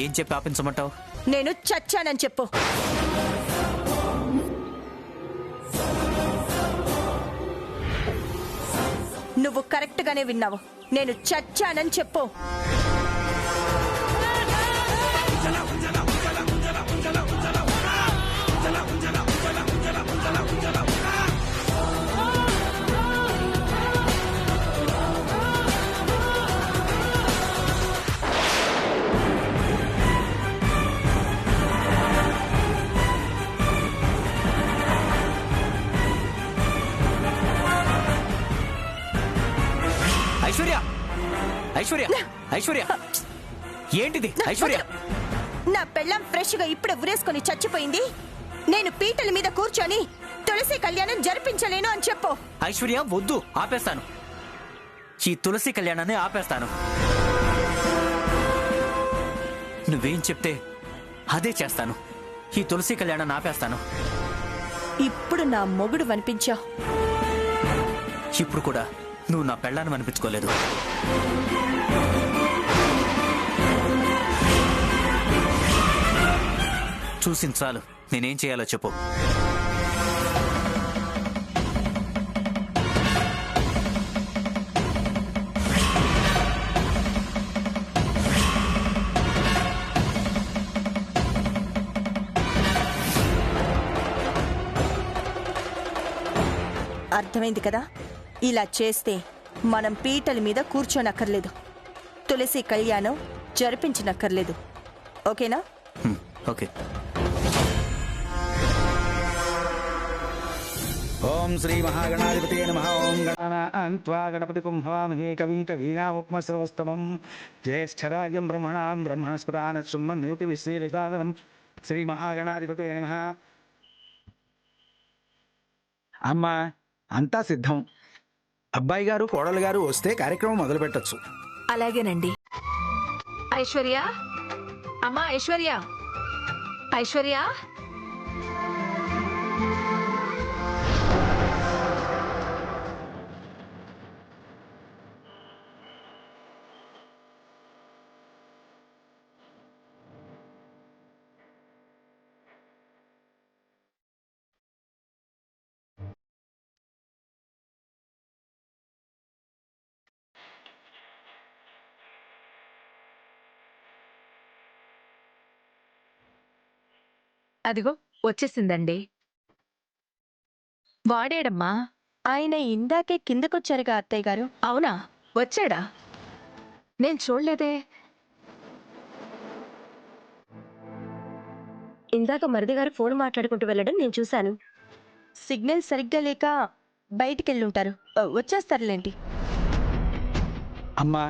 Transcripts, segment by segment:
ఏం చెప్పి ఆపించమంటావు? నేను చచ్చానని చెప్పు. నువ్వు కరెక్ట్ గానే విన్నావు. నేను చచ్చానని చెప్పు. ఐశ్వర్య, ఐశ్వర్య, ఐశ్వర్య, ఏంటిది ఐశ్వర్య? నా పెళ్ళం ఫ్రెష్ గా ఇప్పుడే ఉరేసుకొని చచ్చిపోయింది. నేను పీటల మీద కూర్చొని తులసి కళ్యాణం జరిపించలేను అని చెప్పు. ఐశ్వర్య వద్దు, ఆపేస్తాను. ఈ తులసి కళ్యాణాన్ని ఆపేస్తాను. నువ్వేం చెప్తే అదే చేస్తాను. ఈ తులసి కళ్యాణాన్ని ఆపేస్తాను. ఇప్పుడు నా మొగుడు అనిపించావు. ఇప్పుడు కూడా నువ్వు నా పెళ్ళాన్ని అనిపించుకోలేదు. చూసింది చాలు. నేనేం చేయాలో చెప్పు. అర్థమైంది కదా? ఇలా చేస్తే మనం పీటల మీద కూర్చోనక్కర్లేదు, తులసి కళ్యాణం జరిపించనక్కర్లేదు. ఓకేనా? ఓకే. ఓం శ్రీ మహాగణాధిపతే నమః. ఓం గణాన్త్వా గణపతిం హవామహే కవిం కవీనాముపమశ్రవస్తమం జ్యేష్ఠరాజం బ్రహ్మణాం బ్రహ్మణస్పదాన శృణ్వన్నోతి విశ్వేలితాదనం. శ్రీ మహాగణాధిపతే నమః. అమ్మా, అంతా సిద్ధం. అబ్బాయి గారు కోడలు గారు వస్తే కార్యక్రమం మొదలు పెట్టచ్చు. అలాగేనండి. ఐశ్వర్య, అమ్మా ఐశ్వర్య, ఐశ్వర్య, అదిగో వచ్చేసిందండి. వాడేడమ్మా? ఆయన ఇందాకే కిందకొచ్చారుగా అత్తయ్య గారు. అవునా, వచ్చాడా? నేను చూడలేదే. ఇందాక మరిది గారు ఫోన్ మాట్లాడుకుంటూ వెళ్ళడం నేను చూశాను. సిగ్నల్ సరిగ్గా లేక బయటికెళ్ళుంటారు. వచ్చేస్తారులేండి. అమ్మా,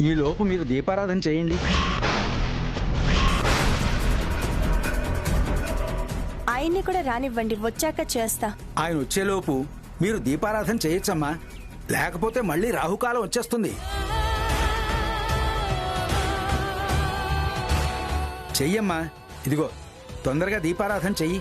ఈ లోపు మీరు దీపారాధన చేయండి. ఆయన్ని కూడా రానివ్వండి, వచ్చాక చేస్తా. ఆయన వచ్చేలోపు మీరు దీపారాధన చేయొచ్చమ్మా, లేకపోతే మళ్ళీ రాహుకాలం వచ్చేస్తుంది. చెయ్యమ్మా, ఇదిగో తొందరగా దీపారాధన చెయ్యి.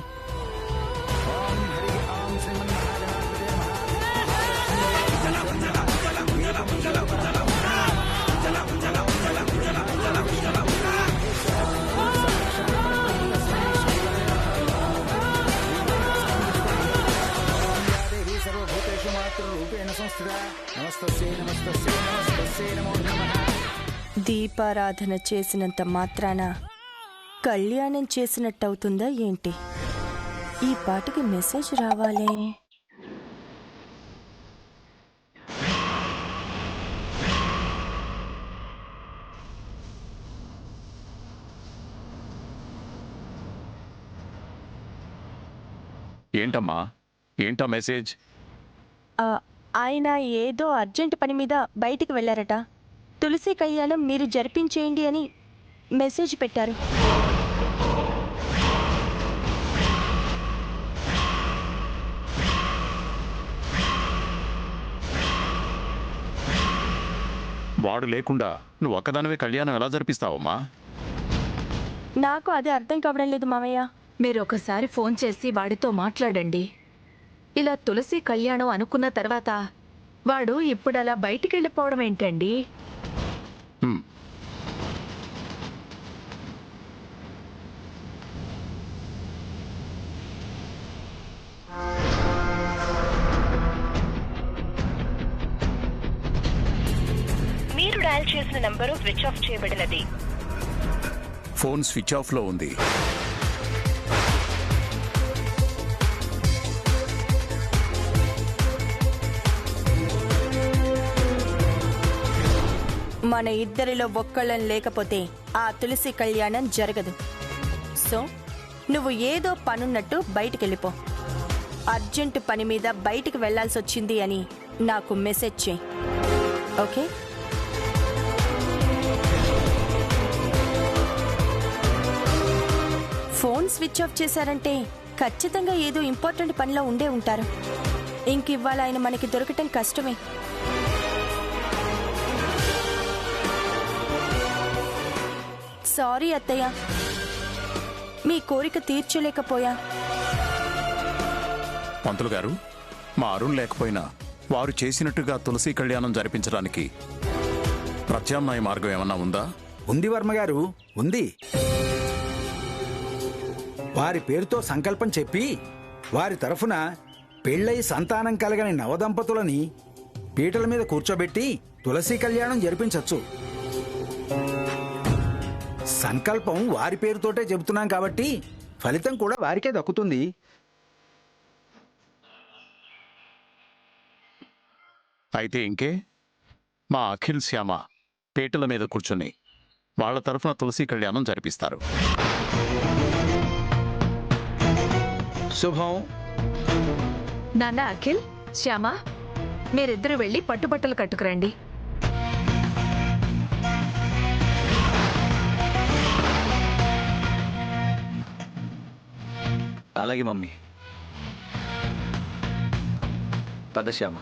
దీపారాధన చేసినంత మాత్రాన కళ్యాణం చేసినట్టవుతుందా ఏంటి? ఈ పాటికి మెసేజ్ రావాలే. ఏంటమ్మా, ఏంటా మెసేజ్? ఆయన ఏదో అర్జెంట్ పని మీద బయటికి వెళ్ళారట. తులసి కళ్యాణం మీరు జరిపించేయండి అని మెసేజ్ పెట్టారు. వాడు లేకుండా నువ్వు ఒక్కదానివే కళ్యాణం ఎలా జరిపిస్తావమ్మా? నాకు అదే అర్థం కావడం లేదు మామయ్య. మీరు ఒకసారి ఫోన్ చేసి వాడితో మాట్లాడండి. ఇలా తులసి కళ్యాణం అనుకున్న తర్వాత వాడు ఇప్పుడు అలా బయటికి వెళ్ళిపోవడం ఏంటండి? నంబరు స్విచ్ ఆఫ్ చేయబడినది. ఫోన్ స్విచ్ ఆఫ్లో ఉంది. మన ఇద్దరిలో ఒక్కళ్ళం లేకపోతే ఆ తులసి కళ్యాణం జరగదు. సో నువ్వు ఏదో పనున్నట్టు బయటికెళ్ళిపో. అర్జెంటు పని మీద బయటికి వెళ్లాల్సి వచ్చింది అని నాకు మెసేజ్ చేయి. ఓకే? ఫోన్ స్విచ్ ఆఫ్ చేశారంటే ఖచ్చితంగా ఏదో ఇంపార్టెంట్ పనిలో ఉండే ఉంటారు. ఇంకివ్వాల ఆయన మనకి దొరకటం కష్టమే. సారీ అత్తయ్య, మీ కోరిక తీర్చలేకపోయా. పంతులు గారు, మా అరుణ్ లేకపోయినా వారు చేసినట్టుగా తులసి కళ్యాణం జరిపించడానికి ప్రత్యామ్నాయ మార్గం ఏమన్నా ఉందా? ఉంది వర్మగారు, ఉంది. వారి పేరుతో సంకల్పం చెప్పి వారి తరఫున పెళ్ళై సంతానం కలగని నవదంపతులని పీటల మీద కూర్చోబెట్టి తులసి కళ్యాణం జరిపించచ్చు. సంకల్పం వారి పేరుతోటే చెబుతున్నాం కాబట్టి ఫలితం కూడా వారికే దక్కుతుంది. అయితే ఇంకే, మా అఖిల్ శ్యామ పీటల మీద కూర్చొని వాళ్ల తరఫున తులసి కళ్యాణం జరిపిస్తారు. శుభం. నాన్న అఖిల్, శ్యామ, మీరిద్దరు వెళ్ళి పట్టుబట్టలు కట్టుకురండి. అలాగే మమ్మీ. పద శ్యామ.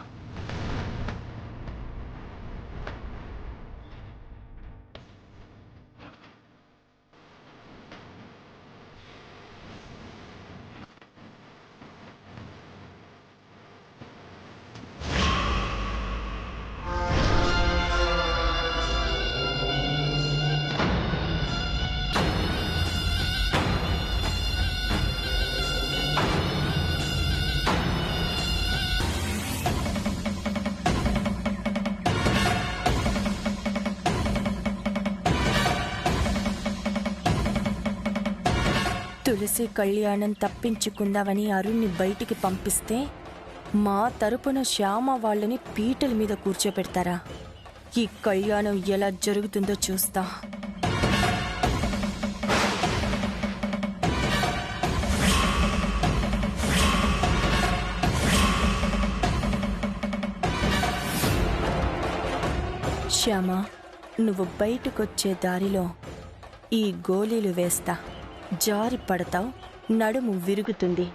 తులసి కళ్యాణం తప్పించుకుందామని అరుణ్ని బయటికి పంపిస్తే మా తరపున శ్యామ వాళ్ళని పీటల మీద కూర్చోపెడతారా? ఈ కళ్యాణం ఎలా జరుగుతుందో చూస్తా. శ్యామ, నువ్వు బయటకొచ్చే దారిలో ఈ గోళీలు వేస్తా. జారి పడతావు, నడుము విరుగుతుంది,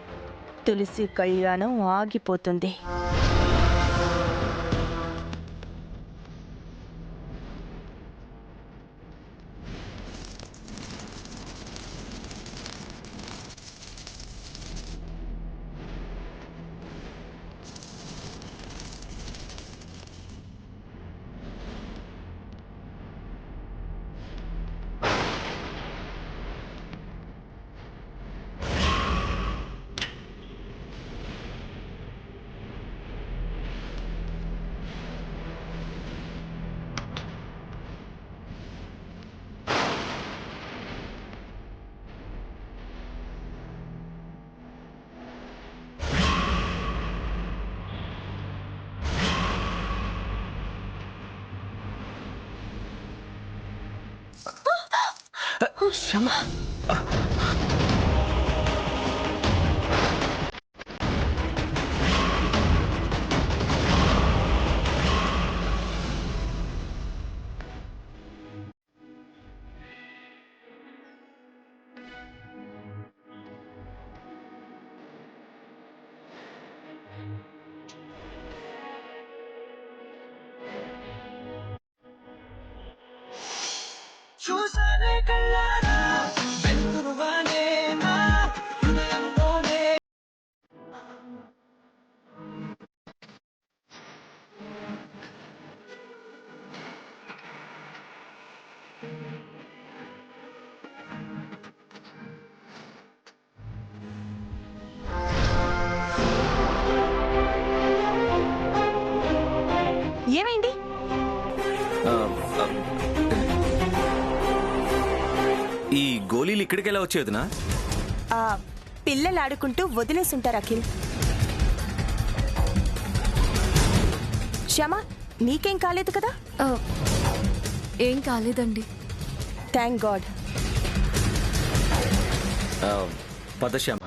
తులసి కళ్యాణం ఆగిపోతుంది. శ్యామ, చూసానే కళ్ళారా వెలుగురువానే నా హృదయంలోనే. ఏమైంది? ఈ గోళీలు ఇక్కడికి ఎలా వచ్చేదినా? ఆ పిల్లలు ఆడుకుంటూ వదిలేసుంటారు అఖిల్. శ్యామ, నీకేం కాలేదు కదా? ఏం కాలేదండి. Thank God. పద శ్యామ.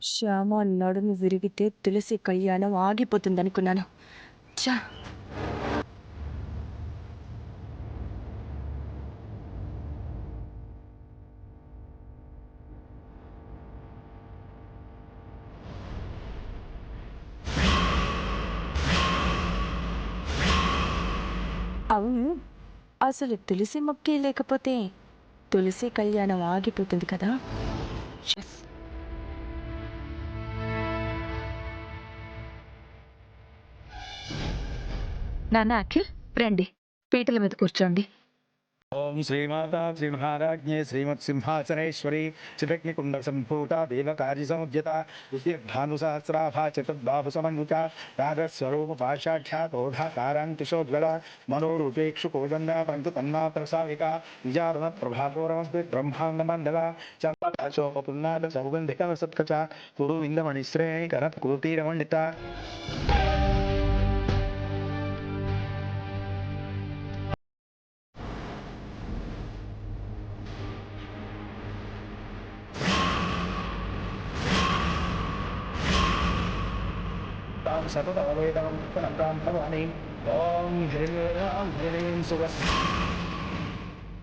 శ్యామ నడుము విరిగితే తులసి కళ్యాణం ఆగిపోతుందనుకున్నాను. చా. అవును, అసలు తులసి మొక్కే లేకపోతే తులసి కళ్యాణం ఆగిపోతుంది కదా. నాన్న అఖిల్, రండి, పీటల మీద కూర్చోండి. ఓం శ్రీమాతా శ్రీమహారాజ్ఞే శ్రీమత్సింహాసనేశ్వరి చిరగ్నికుండ సంభూత దేవకార్య సముద్యత భానుసహస్రాభా చతుర్బాహు సమన్విత రాగస్వరూప పాశాఖ్యాతోఢాకారాంకుశోజ్వల మనోరూపేక్షు కోదండ పంతు తన్మాత్ర సావిక విజారణ ప్రభాపూరమస్తి బ్రహ్మాండమండల చోపున్నాద సౌగంధిక సత్కచ కురు ఇందమణిశ్రేణి కరత్ కురుతీరమండిత.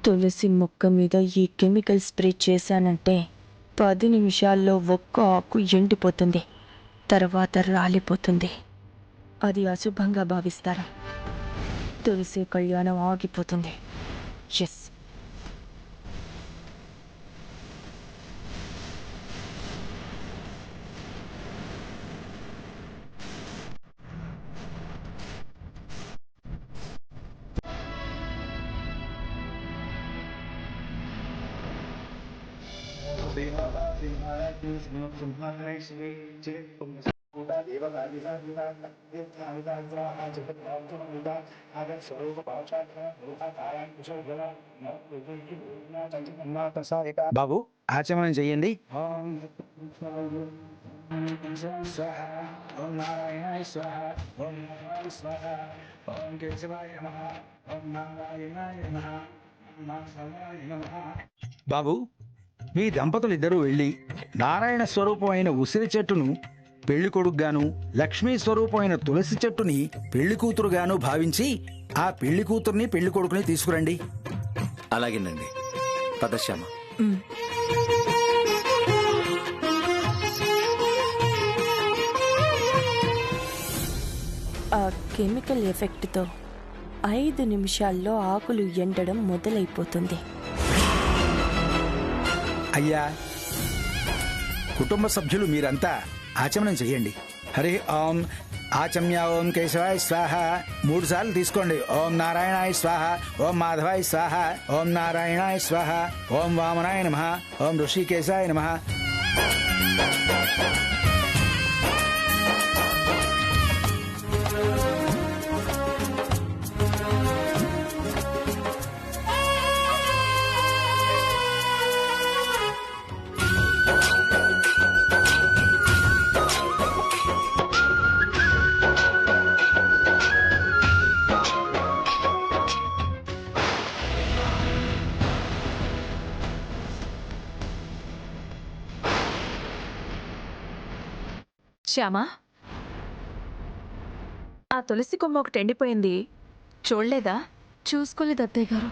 తులసి మొక్క మీద ఈ కెమికల్ స్ప్రే చేశానంటే 10 నిమిషాల్లో ఒక్క ఆకు ఎండిపోతుంది, తర్వాత రాలిపోతుంది. అది అశుభంగా భావిస్తారు. తులసి కళ్యాణం ఆగిపోతుంది. ఎస్. బాబు, ఆచమనం చెయ్యండి. బాబు, మీ దంపతులు ఇద్దరూ వెళ్ళి నారాయణ స్వరూపమైన ఉసిరి చెట్టును పెళ్లి కొడుకుగాను, లక్ష్మీ స్వరూపమైన తులసి చెట్టుని పెళ్లి కూతురుగాను భావించి ఆ పెళ్లి కూతుర్ని పెళ్లి కొడుకుని తీసుకురండి. అలాగేనండి. పద శ్యామ. ఆ కెమికల్ ఎఫెక్ట్తో 5 నిమిషాల్లో ఆకులు ఎండడం మొదలైపోతుంది. అయ్యా, కుటుంబ సభ్యులు మీరంతా ఆచమనం చెయ్యండి. హరి ఓం ఆచమ్య ఓం కేశవాయ స్వాహ 3 సార్లు తీసుకోండి. ఓం నారాయణాయ స్వాహ, ఓం మాధవాయ స్వాహ, ఓం నారాయణాయ స్వాహ, ఓం వామనాయ నమః, ఓం ఋషికేశాయ నమః. శ్యామా, ఆ తులసి కొమ్మ ఒకటి ఎండిపోయింది, చూడలేదా? చూసుకోలేదు అత్తయ్య గారు.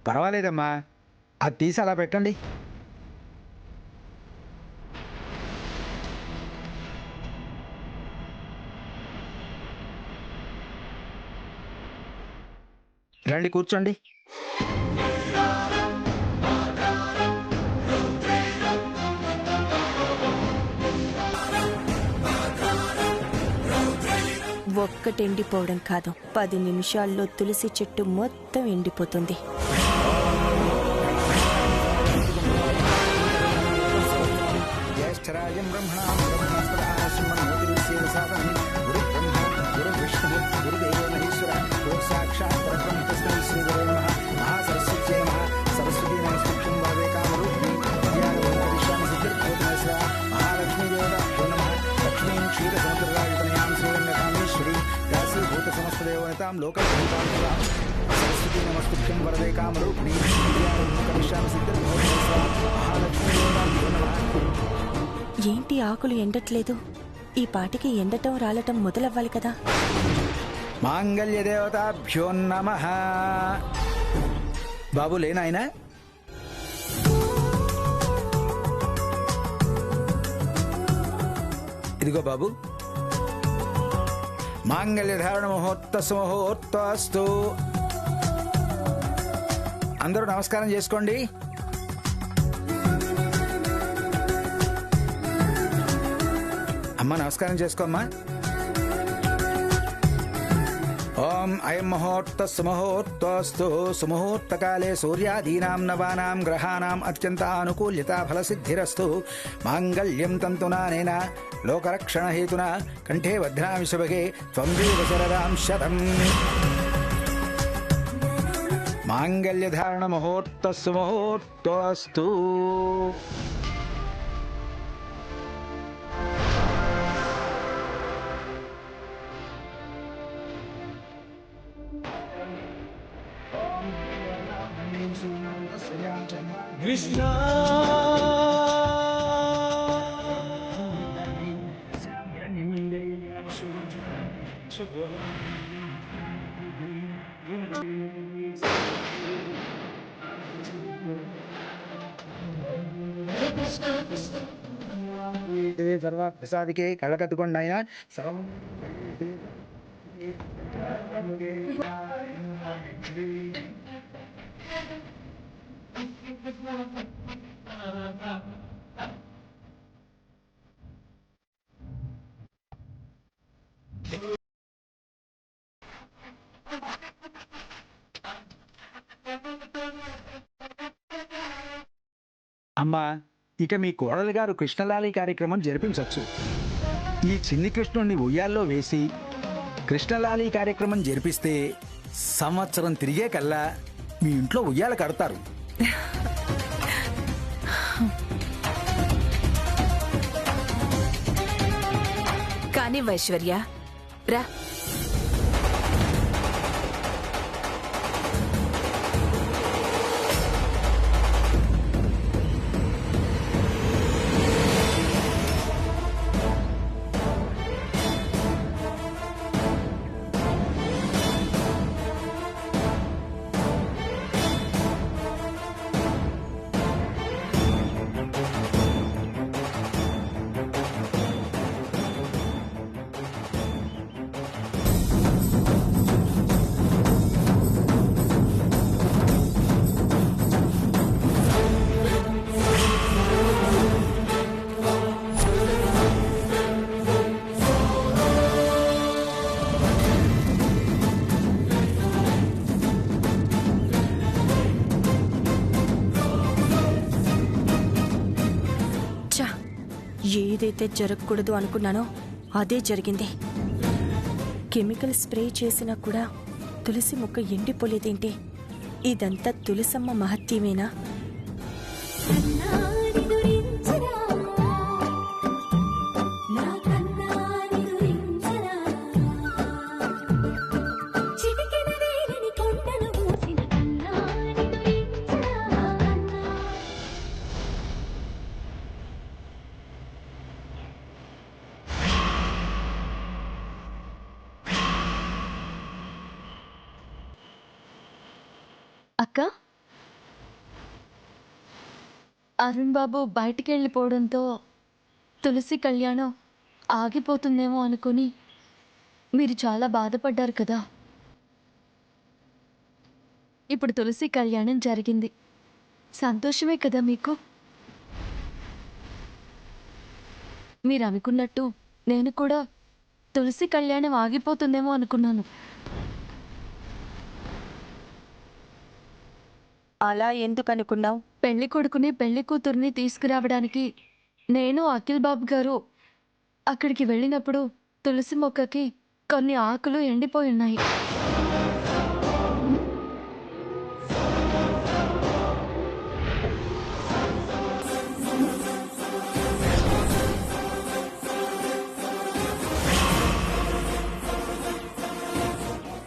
పర్వాలేదమ్మా, అది తీసి అలా పెట్టండి. రండి, కూర్చోండి. ఒక్కటి ఎండిపోవడం కాదు, 10 నిమిషాల్లో తులసి చెట్టు మొత్తం ఎండిపోతుంది. జ్యేష్ఠరాజం బ్రహ్మణాం భవతాం లోకహితాం సరస్వతీ నమస్తుభ్యం వరదే కామరూపిణీ కరిష్యామి సిద్ధం మహాలక్ష్మీ ఏంటి ఆకులు ఎండట్లేదు? ఈ పాటికి ఎండటం రాలటం మొదలవ్వాలి కదా. మాంగళ్య దేవతాభ్యో నమః. బాబు లేనాయన ఇదిగో బాబు. మాంగళ్య ధారణ ముహూర్తస్తు. అందరూ నమస్కారం చేసుకోండి. అమ్మ నమస్కారం చేసుకోమ్మా. ఓం అయం ముహూర్తస్సు సుముహూర్తకాలే సూర్యాదీనాం నవానాం గ్రహాణాం అత్యంత అనుకూల్యత ఫలసిద్ధిరస్తు. మాంగళ్యం తంతునానేన లోకరక్షణ హేతునా కంఠే వధ్నామి శుభగే త్వం దేవ శరదాం శతం. మాంగళ్యధారణ ముహూర్తస్సు. కృష్ణ సర్వ ప్రసాదికే కళ్ళకత్తుకోండి ఆయన. అమ్మా, ఇక మీ కోడలు గారు కృష్ణలాలి కార్యక్రమం జరిపించవచ్చు. ఈ చిన్ని కృష్ణుడిని ఉయ్యాల్లో వేసి కృష్ణలాలి కార్యక్రమం జరిపిస్తే సంవత్సరం తిరిగే కల్లా మీ ఇంట్లో ఉయ్యాల కడతారు. కానీ ఐశ్వర్య రా. ఏదైతే జరగకూడదు అనుకున్నానో అదే జరిగింది. కెమికల్ స్ప్రే చేసినా కూడా తులసి మొక్క ఎండిపోలేదేంటి? ఇదంతా తులసమ్మ మహత్యమేనా? అక్క, అరుణ్ బాబు బయటికి వెళ్ళిపోవడంతో తులసి కళ్యాణం ఆగిపోతుందేమో అనుకుని మీరు చాలా బాధపడ్డారు కదా. ఇప్పుడు తులసి కళ్యాణం జరిగింది. సంతోషమే కదా మీకు? మీరు అనుకున్నట్టు నేను కూడా తులసి కళ్యాణం ఆగిపోతుందేమో అనుకున్నాను. అలా ఎందుకు అనుకున్నావు? పెళ్లి కొడుకుని పెళ్లి కూతుర్ని తీసుకురావడానికి నేను అఖిల్ బాబు గారు అక్కడికి వెళ్ళినప్పుడు తులసి మొక్కకి కొన్ని ఆకులు ఎండిపోయి ఉన్నాయి.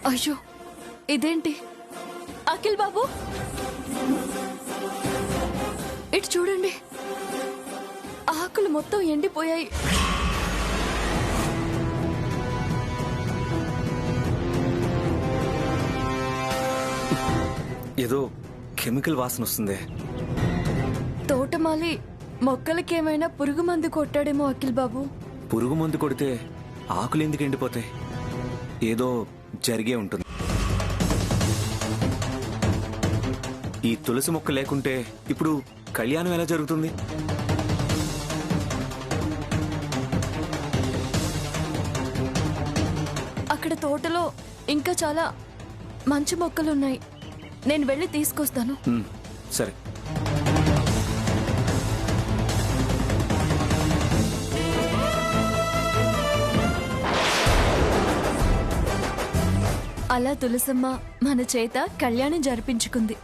అయ్యో ఇదేంటి? అఖిల్ బాబు ఇటు చూడండి, ఆకులు మొత్తం ఎండిపోయాయి. ఏదో కెమికల్ వాసన వస్తుంది. తోటమాలి మొక్కలకేమైనా పురుగు మందు కొట్టాడేమో అఖిల్ బాబు. పురుగు మందు కొడితే ఆకులు ఎందుకు ఎండిపోతాయి? ఏదో జరిగే ఉంటుంది. ఈ తులసి మొక్క లేకుంటే ఇప్పుడు కళ్యాణం ఎలా జరుగుతుంది? అక్కడ తోటలో ఇంకా చాలా మంచి మొక్కలున్నాయి, నేను వెళ్ళి తీసుకొస్తాను. సరే. అలా తులసమ్మ మన చేత కళ్యాణం జరిపించుకుంది.